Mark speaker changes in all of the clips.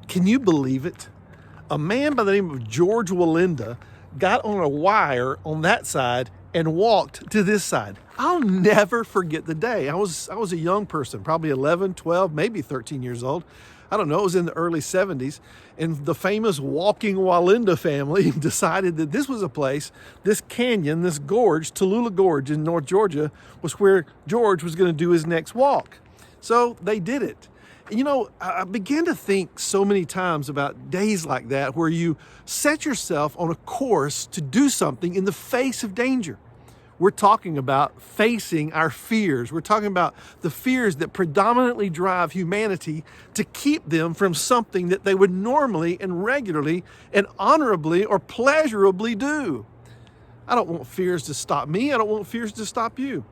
Speaker 1: Can you believe it? A man by the name of George Wallenda got on a wire on that side and walked to this side. I'll never forget the day. I was a young person, probably 11, 12, maybe 13 years old. I don't know, it was in the early 70s. And the famous Walking Wallenda family decided that this was a place, this canyon, this gorge, Tallulah Gorge in North Georgia, was where George was going to do his next walk. So they did it. You know, I began to think so many times about days like that where you set yourself on a course to do something in the face of danger. We're talking about facing our fears. We're talking about the fears that predominantly drive humanity to keep them from something that they would normally and regularly and honorably or pleasurably do. I don't want fears to stop me. I don't want fears to stop you.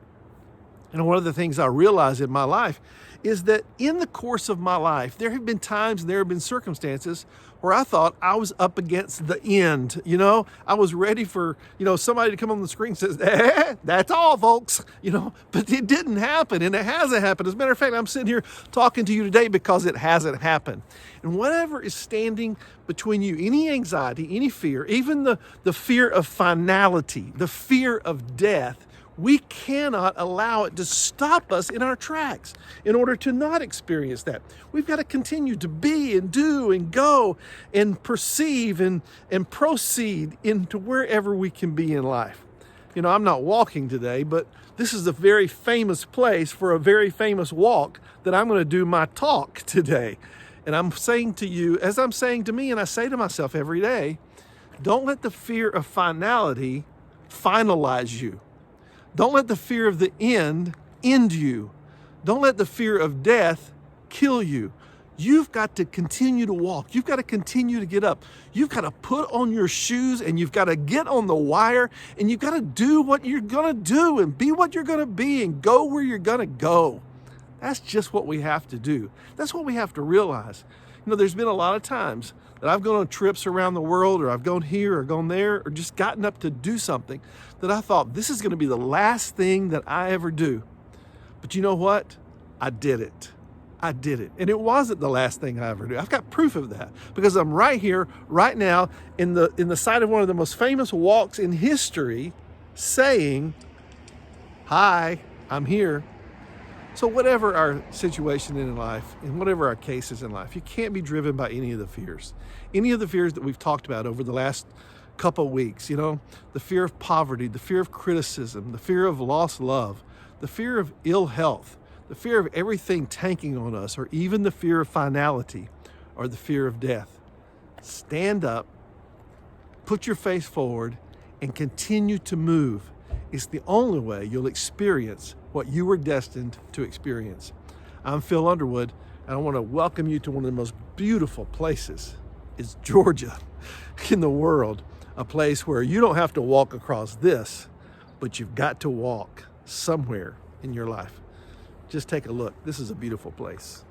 Speaker 1: And one of the things I realized in my life is that in the course of my life, there have been times and there have been circumstances where I thought I was up against the end. You know, I was ready for, somebody to come on the screen and says, that's all, folks, but it didn't happen and it hasn't happened. As a matter of fact, I'm sitting here talking to you today because it hasn't happened. And whatever is standing between you, any anxiety, any fear, even the fear of finality, the fear of death, we cannot allow it to stop us in our tracks in order to not experience that. We've got to continue to be and do and go and perceive and proceed into wherever we can be in life. I'm not walking today, but this is a very famous place for a very famous walk that I'm going to do my talk today. And I'm saying to you, as I'm saying to me, and I say to myself every day, don't let the fear of finality finalize you. Don't let the fear of the end you. Don't let the fear of death kill you. You've got to continue to walk. You've got to continue to get up. You've got to put on your shoes and you've got to get on the wire and you've got to do what you're going to do and be what you're going to be and go where you're going to go. That's just what we have to do. That's what we have to realize. There's been a lot of times that I've gone on trips around the world or I've gone here or gone there or just gotten up to do something that I thought this is going to be the last thing that I ever do. But you know what? I did it. I did it. And it wasn't the last thing I ever do. I've got proof of that because I'm right here, right now, in the site of one of the most famous walks in history saying, hi, I'm here. So whatever our situation in life and whatever our cases in life, you can't be driven by any of the fears. Any of the fears that we've talked about over the last couple of weeks, the fear of poverty, the fear of criticism, the fear of lost love, the fear of ill health, the fear of everything tanking on us, or even the fear of finality or the fear of death. Stand up, put your face forward, and continue to move. It's the only way you'll experience what you were destined to experience. I'm Phil Underwood, and I want to welcome you to one of the most beautiful places. It's Georgia in the world, a place where you don't have to walk across this, but you've got to walk somewhere in your life. Just take a look. This is a beautiful place.